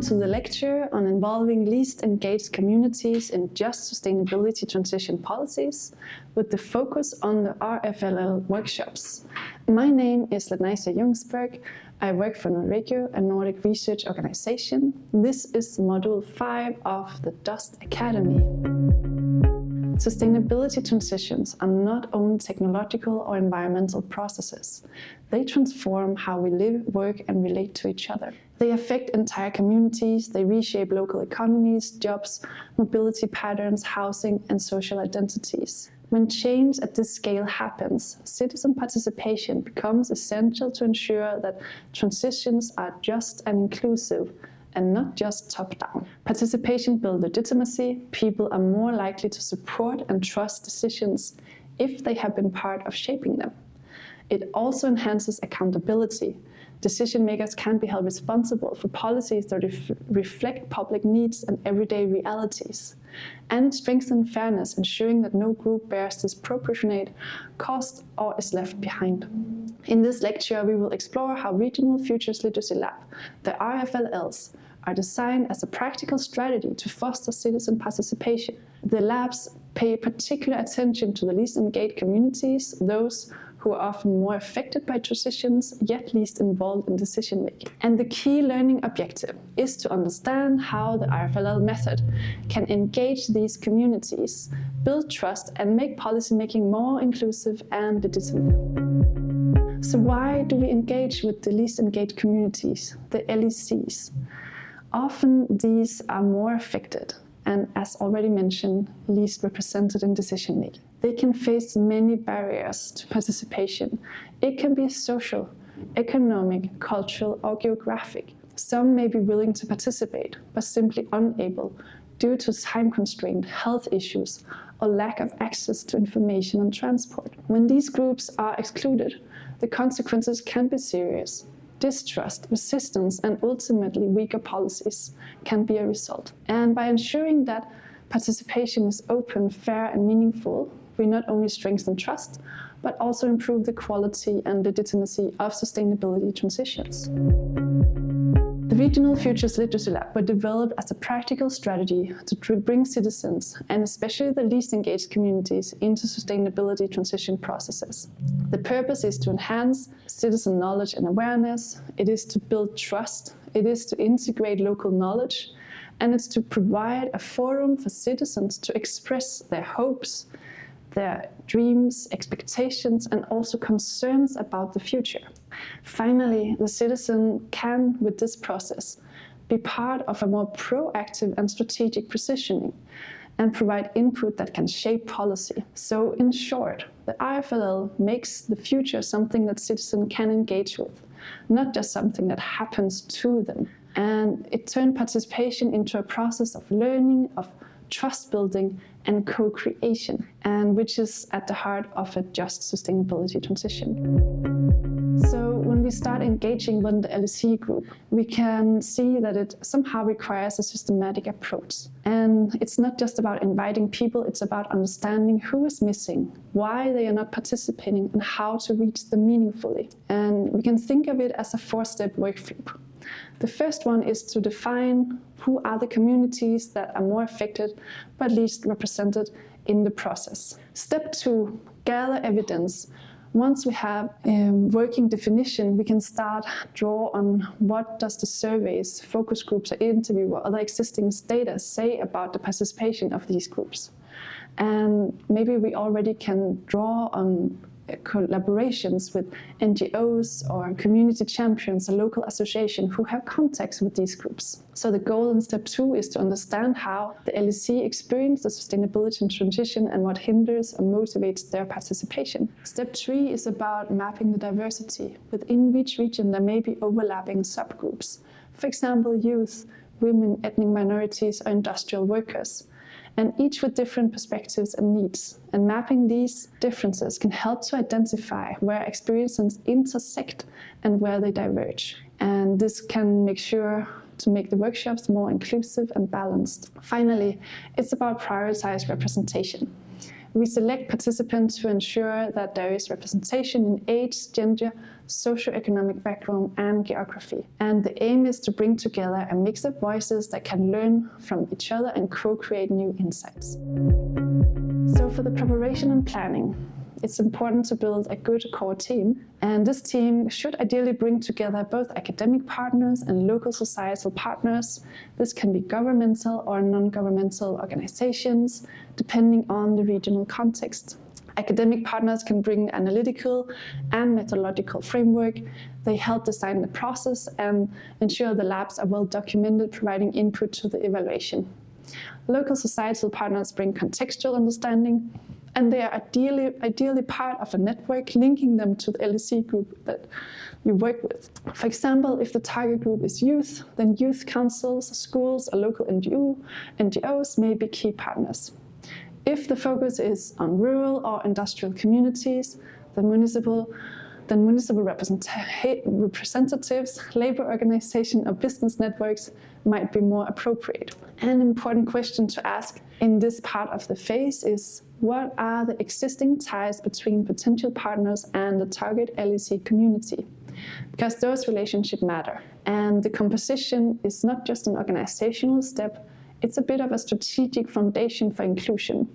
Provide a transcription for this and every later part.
to the lecture on involving least engaged communities in just sustainability transition policies, with the focus on the RFLL workshops. My name is Leneisja Jungsberg. I work for Nordregio, a Nordic research organization. This is Module 5 of the DUST Academy. Sustainability transitions are not only technological or environmental processes. They transform how we live, work, and relate to each other. They affect entire communities, they reshape local economies, jobs, mobility patterns, housing, and social identities. When change at this scale happens, citizen participation becomes essential to ensure that transitions are just and inclusive, and not just top-down. Participation builds legitimacy. People are more likely to support and trust decisions if they have been part of shaping them. It also enhances accountability. Decision makers can be held responsible for policies that reflect public needs and everyday realities. And it strengthens fairness, ensuring that no group bears disproportionate cost or is left behind. In this lecture, we will explore how Regional Futures Literacy Lab, the RFLLs, are designed as a practical strategy to foster citizen participation. The labs pay particular attention to the least engaged communities, those who are often more affected by transitions, yet least involved in decision-making. And the key learning objective is to understand how the RFLL method can engage these communities, build trust, and make policymaking more inclusive and legitimate. So why do we engage with the least engaged communities, the LECs? Often these are more affected and, as already mentioned, least represented in decision-making. They can face many barriers to participation. It can be social, economic, cultural, or geographic. Some may be willing to participate, but simply unable due to time constraint, health issues, or lack of access to information and transport. When these groups are excluded, the consequences can be serious. Distrust, resistance, and ultimately weaker policies can be a result. And by ensuring that participation is open, fair, and meaningful, we not only strengthen trust, but also improve the quality and legitimacy of sustainability transitions. The Regional Futures Literacy Lab were developed as a practical strategy to bring citizens, and especially the least engaged communities, into sustainability transition processes. The purpose is to enhance citizen knowledge and awareness, it is to build trust, it is to integrate local knowledge, and it's to provide a forum for citizens to express their hopes, their dreams, expectations, and also concerns about the future. Finally, the citizen can, with this process, be part of a more proactive and strategic positioning and provide input that can shape policy. So in short, the RFLL makes the future something that citizens can engage with, not just something that happens to them. And it turned participation into a process of learning, of trust building, and co-creation, and which is at the heart of a just sustainability transition. So when we start engaging with the LEC group, we can see that it somehow requires a systematic approach. And it's not just about inviting people, it's about understanding who is missing, why they are not participating, and how to reach them meaningfully. And we can think of it as a 4-step workflow. The first one is to define who are the communities that are more affected but least represented in the process. Step 2, gather evidence. Once we have a working definition, we can start draw on what does the surveys, focus groups, or interview or other existing data say about the participation of these groups. And maybe we already can draw on collaborations with NGOs or community champions, a local association who have contacts with these groups. So the goal in step 2 is to understand how the LEC experience the sustainability transition and what hinders and motivates their participation. Step 3 is about mapping the diversity. Within each region there may be overlapping subgroups. For example, youth, women, ethnic minorities, or industrial workers, and each with different perspectives and needs. And mapping these differences can help to identify where experiences intersect and where they diverge. And this can make sure to make the workshops more inclusive and balanced. Finally, it's about prioritized representation. We select participants to ensure that there is representation in age, gender, socioeconomic background and geography. And the aim is to bring together a mix of voices that can learn from each other and co-create new insights. So for the preparation and planning, it's important to build a good core team. And this team should ideally bring together both academic partners and local societal partners. This can be governmental or non-governmental organizations, depending on the regional context. Academic partners can bring analytical and methodological framework. They help design the process and ensure the labs are well documented, providing input to the evaluation. Local societal partners bring contextual understanding, and they are ideally part of a network linking them to the LSE group that you work with. For example, if the target group is youth, then youth councils, schools, or local NGOs may be key partners. If the focus is on rural or industrial communities, then municipal representatives, labor organization, or business networks might be more appropriate. An important question to ask in this part of the phase is, what are the existing ties between potential partners and the target LEC community? Because those relationships matter. And the composition is not just an organizational step, it's a bit of a strategic foundation for inclusion.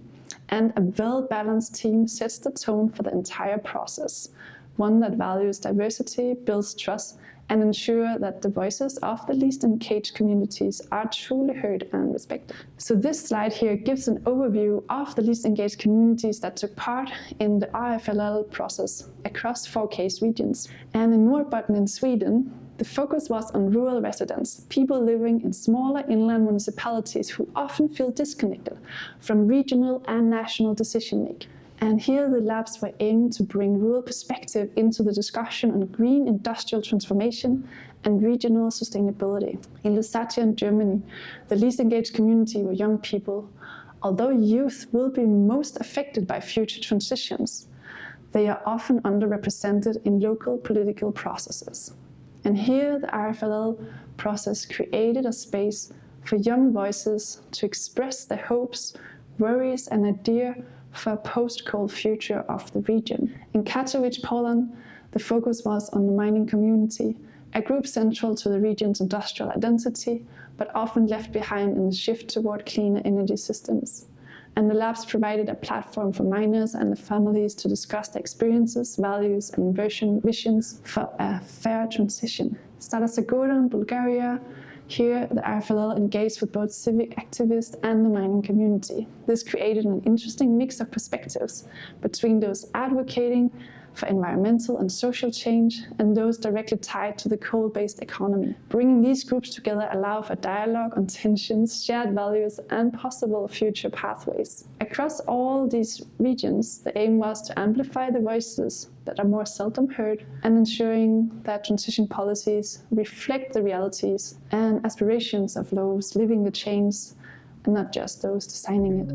And a well-balanced team sets the tone for the entire process. One that values diversity, builds trust, and ensure that the voices of the least engaged communities are truly heard and respected. So this slide here gives an overview of the least engaged communities that took part in the RFLL process across 4 case regions. And in Norrbotten in Sweden, the focus was on rural residents, people living in smaller inland municipalities who often feel disconnected from regional and national decision-making. And here the labs were aiming to bring rural perspective into the discussion on green industrial transformation and regional sustainability. In Leneisja in Germany, the least engaged community were young people. Although youth will be most affected by future transitions, they are often underrepresented in local political processes. And here the RFLL process created a space for young voices to express their hopes, worries and ideas for a post-coal future of the region. In Katowice, Poland, the focus was on the mining community, a group central to the region's industrial identity, but often left behind in the shift toward cleaner energy systems. And the labs provided a platform for miners and the families to discuss their experiences, values, and visions for a fair transition. Stara Zagora in Bulgaria. Here, the RFLL engaged with both civic activists and the mining community. This created an interesting mix of perspectives between those advocating for environmental and social change and those directly tied to the coal-based economy. Bringing these groups together allow for dialogue on tensions, shared values, and possible future pathways. Across all these regions, the aim was to amplify the voices that are more seldom heard and ensuring that transition policies reflect the realities and aspirations of those living the change and not just those designing it.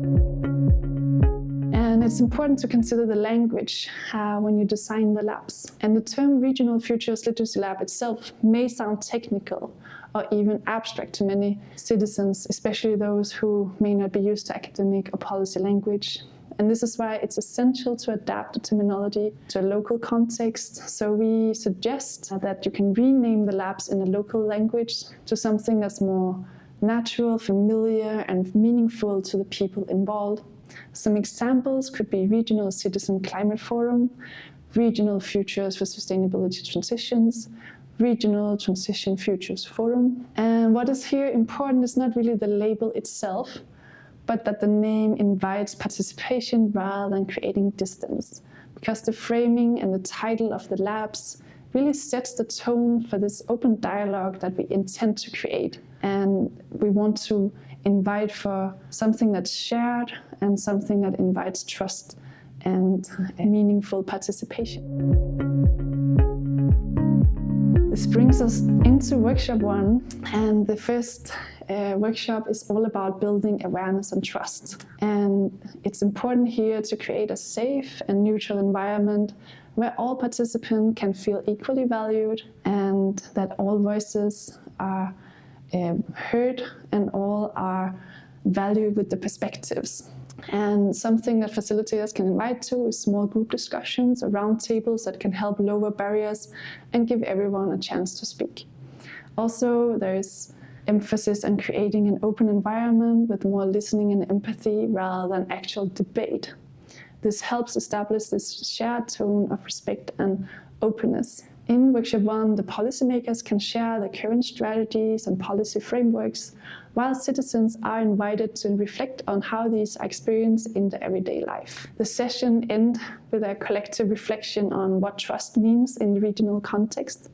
And it's important to consider the language when you design the labs. And the term Regional Futures Literacy Lab itself may sound technical or even abstract to many citizens, especially those who may not be used to academic or policy language. And this is why it's essential to adapt the terminology to a local context. So we suggest that you can rename the labs in a local language to something that's more natural, familiar, and meaningful to the people involved. Some examples could be Regional Citizen Climate Forum, Regional Futures for Sustainability Transitions, Regional Transition Futures Forum. And what is here important is not really the label itself, but that the name invites participation rather than creating distance, because the framing and the title of the labs really sets the tone for this open dialogue that we intend to create. And we want to invite for something that's shared and something that invites trust and meaningful participation. This brings us into workshop 1, and the first workshop is all about building awareness and trust. And it's important here to create a safe and neutral environment where all participants can feel equally valued and that all voices are heard and all are valued with the perspectives. And something that facilitators can invite to is small group discussions or round tables that can help lower barriers and give everyone a chance to speak. Also, there is emphasis on creating an open environment with more listening and empathy rather than actual debate. This helps establish this shared tone of respect and openness. In Workshop 1, the policymakers can share their current strategies and policy frameworks, while citizens are invited to reflect on how these are experienced in their everyday life. The session ends with a collective reflection on what trust means in the regional context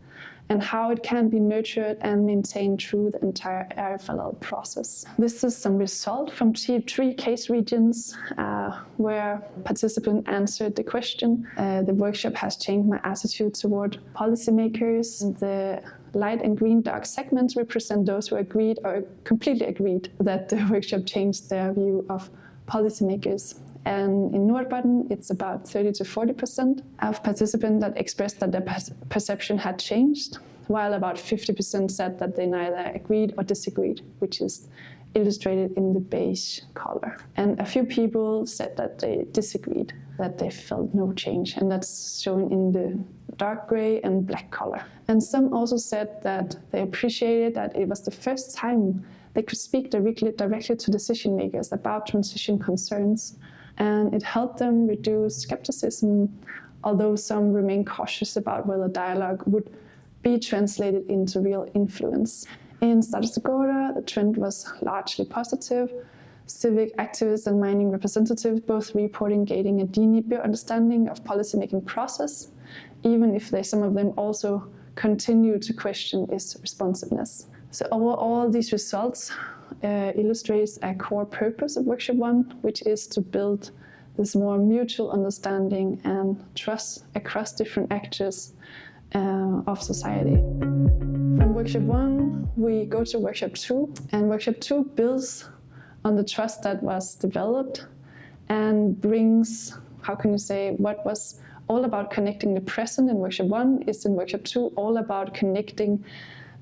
and how it can be nurtured and maintained through the entire RFLL process. This is some result from 3 case regions where participants answered the question. The workshop has changed my attitude toward policymakers. The light and green dark segments represent those who agreed or completely agreed that the workshop changed their view of policymakers. And in Nordregio, it's about 30 to 40% of participants that expressed that their perception had changed, while about 50% said that they neither agreed or disagreed, which is illustrated in the beige color. And a few people said that they disagreed, that they felt no change, and that's shown in the dark gray and black color. And some also said that they appreciated that it was the first time they could speak directly to decision makers about transition concerns, and it helped them reduce skepticism, although some remain cautious about whether dialogue would be translated into real influence. In Nordregio, the trend was largely positive. Civic activists and mining representatives both reporting gaining a deeper understanding of policymaking process, even if some of them also continue to question its responsiveness. So overall, these results illustrates a core purpose of Workshop 1, which is to build this more mutual understanding and trust across different actors of society. From Workshop 1, we go to Workshop 2, and Workshop 2 builds on the trust that was developed and brings, what was all about connecting the present in Workshop 1 is in Workshop 2 all about connecting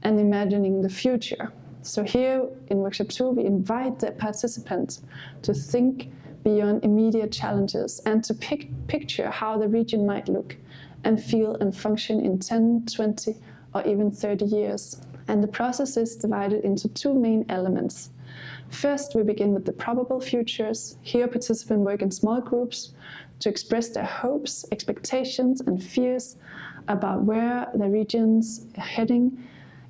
and imagining the future. So here in Workshop 2, we invite the participants to think beyond immediate challenges and to picture how the region might look and feel and function in 10, 20, or even 30 years. And the process is divided into 2 main elements. First, we begin with the probable futures. Here, participants work in small groups to express their hopes, expectations, and fears about where the region's heading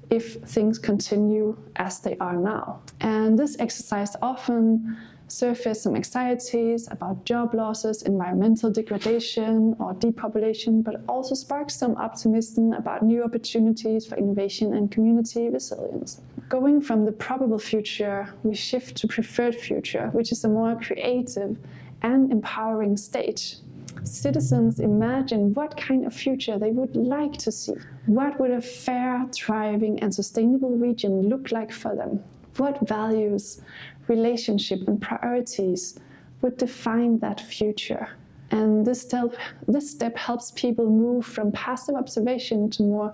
if things continue as they are now. And this exercise often surfaces some anxieties about job losses, environmental degradation, or depopulation, but also sparks some optimism about new opportunities for innovation and community resilience. Going from the probable future, we shift to preferred future, which is a more creative and empowering stage. Citizens imagine what kind of future they would like to see. What would a fair, thriving, and sustainable region look like for them? What values, relationship, and priorities would define that future? And this step helps people move from passive observation to more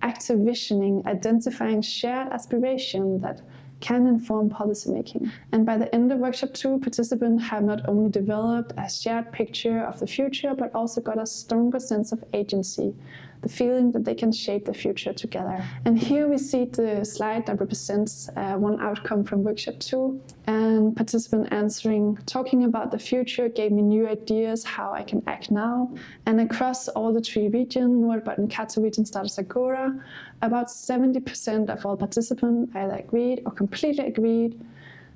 active visioning, identifying shared aspiration that can inform policymaking. And by the end of Workshop 2, participants have not only developed a shared picture of the future, but also got a stronger sense of agency, the feeling that they can shape the future together. And here we see the slide that represents one outcome from Workshop 2. And participant answering, talking about the future gave me new ideas how I can act now. And across all the 3 regions, Nordregio, Katowice, and Nordregio, about 70% of all participants either agreed or completely agreed,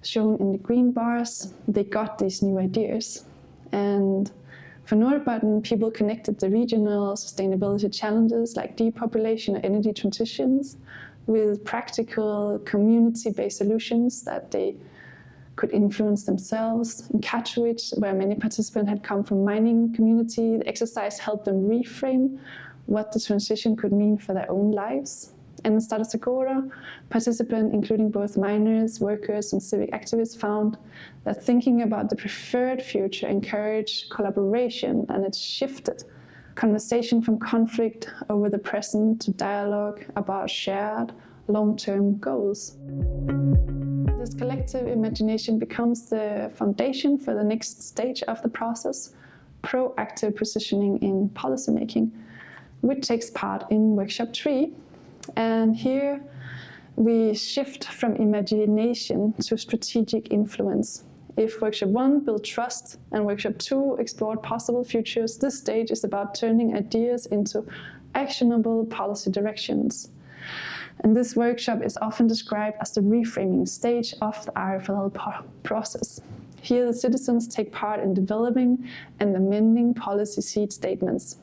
shown in the green bars. They got these new ideas. And for Nordregio, people connected the regional sustainability challenges like depopulation or energy transitions with practical community-based solutions that they could influence themselves. In Katowice, where many participants had come from mining community, the exercise helped them reframe what the transition could mean for their own lives. And in Nordregio, participants, including both miners, workers, and civic activists, found that thinking about the preferred future encouraged collaboration, and it shifted conversation from conflict over the present to dialogue about shared long-term goals. This collective imagination becomes the foundation for the next stage of the process, proactive positioning in policymaking, which takes part in workshop 3. And here we shift from imagination to strategic influence. If workshop 1 built trust and workshop 2 explored possible futures, this stage is about turning ideas into actionable policy directions. And this workshop is often described as the reframing stage of the RFLL process. Here the citizens take part in developing and amending policy seed statements.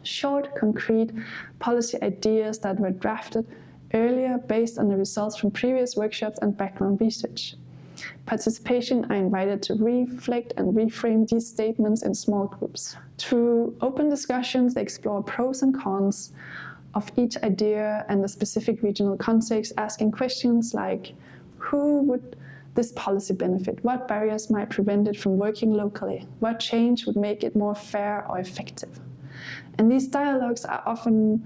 Short, concrete policy ideas that were drafted earlier based on the results from previous workshops and background research. Participation are invited to reflect and reframe these statements in small groups. Through open discussions, they explore pros and cons of each idea and the specific regional context, asking questions like, who would this policy benefit? What barriers might prevent it from working locally? What change would make it more fair or effective? And these dialogues are often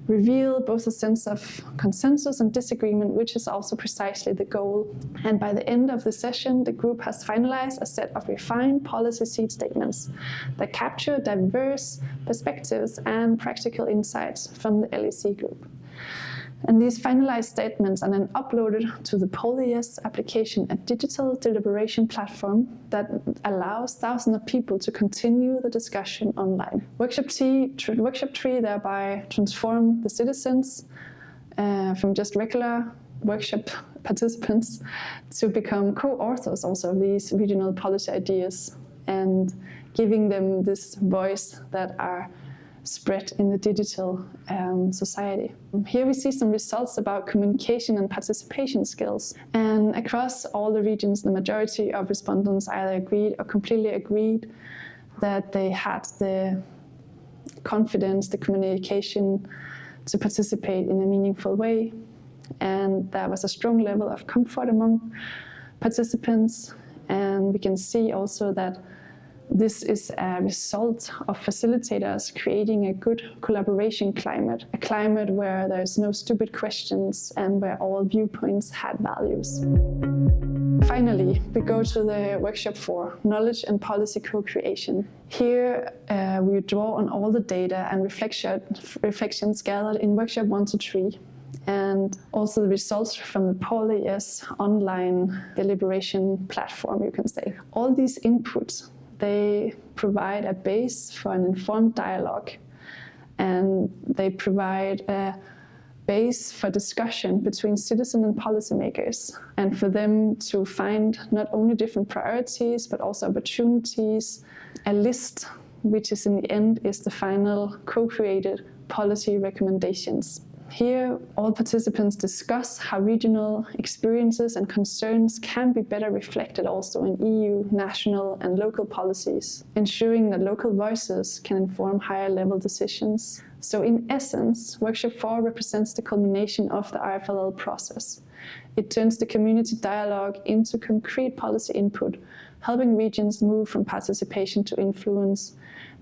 reveal both a sense of consensus and disagreement, which is also precisely the goal. And by the end of the session, the group has finalized a set of refined policy seed statements that capture diverse perspectives and practical insights from the LEC group. And these finalized statements are then uploaded to the PolYes application, a digital deliberation platform that allows thousands of people to continue the discussion online. Workshop 3 thereby transformed the citizens from just regular workshop participants to become co-authors also of these regional policy ideas and giving them this voice that are spread in the digital society. Here we see some results about communication and participation skills. And across all the regions, the majority of respondents either agreed or completely agreed that they had the confidence, the communication to participate in a meaningful way. And there was a strong level of comfort among participants. And we can see also that this is a result of facilitators creating a good collaboration climate, a climate where there's no stupid questions and where all viewpoints had values. Finally, we go to the workshop 4, knowledge and policy co-creation. Here we draw on all the data and reflections gathered in workshop 1 to 3. And also the results from the PolYes online deliberation platform, you can say. All these inputs, they provide a base for an informed dialogue, and they provide a base for discussion between citizens and policymakers, and for them to find not only different priorities, but also opportunities, a list, which is in the end is the final co-created policy recommendations. Here, all participants discuss how regional experiences and concerns can be better reflected also in EU, national and local policies, ensuring that local voices can inform higher level decisions. So in essence, Workshop 4 represents the culmination of the RFLL process. It turns the community dialogue into concrete policy input, helping regions move from participation to influence,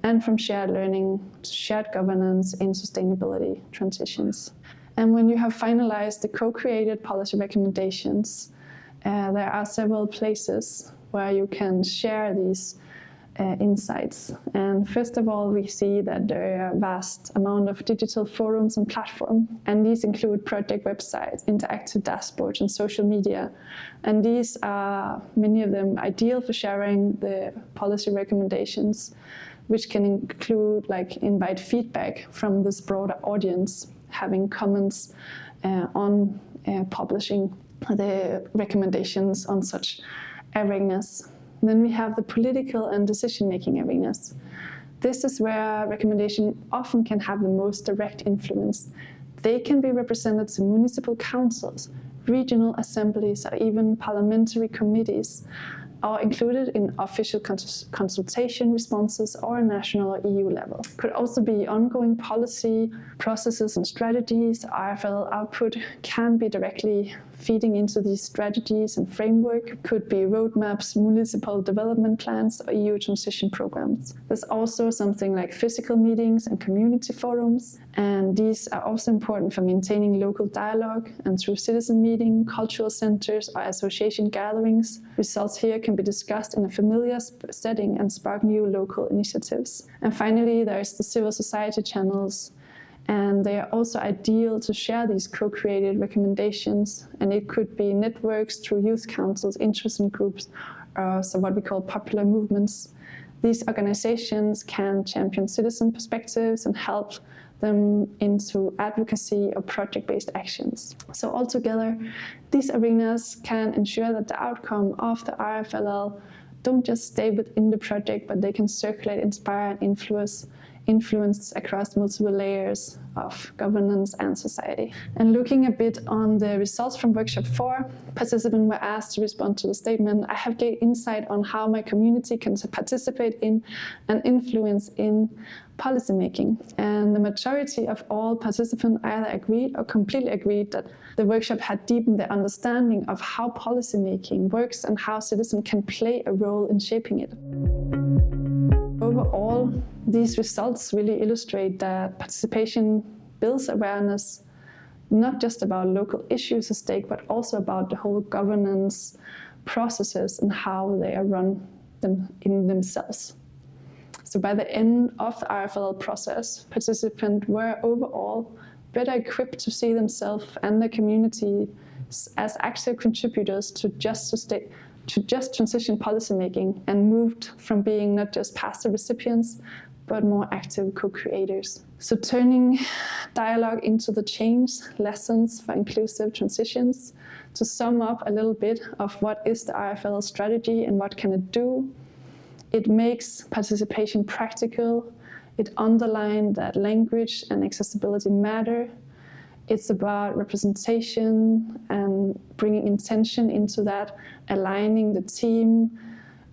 and from shared learning to shared governance in sustainability transitions. And when you have finalized the co-created policy recommendations, there are several places where you can share these insights. And first of all, we see that there are a vast amount of digital forums and platforms, and these include project websites, interactive dashboards, and social media. And these are, many of them, ideal for sharing the policy recommendations, which can include invite feedback from this broader audience, having comments on publishing the recommendations on such arenas. Then we have the political and decision-making arenas. This is where recommendations often can have the most direct influence. They can be represented to municipal councils, regional assemblies, or even parliamentary committees are included in official consultation responses or national or EU level. Could also be ongoing policy processes and strategies. RFLL output can be directly feeding into these strategies and framework. Could be roadmaps, municipal development plans, or EU transition programs. There's also something like physical meetings and community forums, and these are also important for maintaining local dialogue, and through citizen meeting, cultural centers, or association gatherings. Results here can be discussed in a familiar setting and spark new local initiatives. And finally, there's the civil society channels, and they are also ideal to share these co-created recommendations, and it could be networks through youth councils, interest groups, or so what we call popular movements. These organizations can champion citizen perspectives and help them into advocacy or project-based actions. So altogether, these arenas can ensure that the outcome of the RFLL don't just stay within the project, but they can circulate, inspire, and influence across multiple layers of governance and society. And looking a bit on the results from workshop 4, participants were asked to respond to the statement, "I have gained insight on how my community can participate in and influence in policymaking." And the majority of all participants either agreed or completely agreed that the workshop had deepened their understanding of how policymaking works and how citizens can play a role in shaping it. Overall, these results really illustrate that participation builds awareness, not just about local issues at stake, but also about the whole governance processes and how they are run in themselves. So by the end of the RFLL process, participants were overall better equipped to see themselves and their community as active contributors to just transition policymaking, and moved from being not just passive recipients, but more active co-creators. So turning dialogue into the change, lessons for inclusive transitions. To sum up a little bit of what is the RFLL strategy and what can it do, it makes participation practical. It underlines that language and accessibility matter. It's about representation and bringing intention into that, aligning the team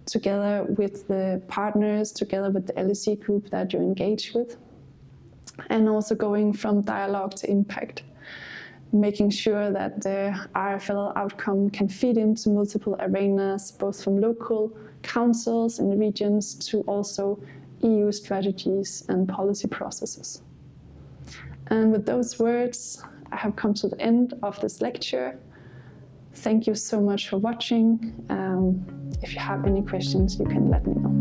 together with the partners, together with the LEC group that you engage with, and also going from dialogue to impact, making sure that the RFLL outcome can feed into multiple arenas, both from local councils in the regions to also EU strategies and policy processes. And with those words, I have come to the end of this lecture. Thank you so much for watching. If you have any questions, you can let me know.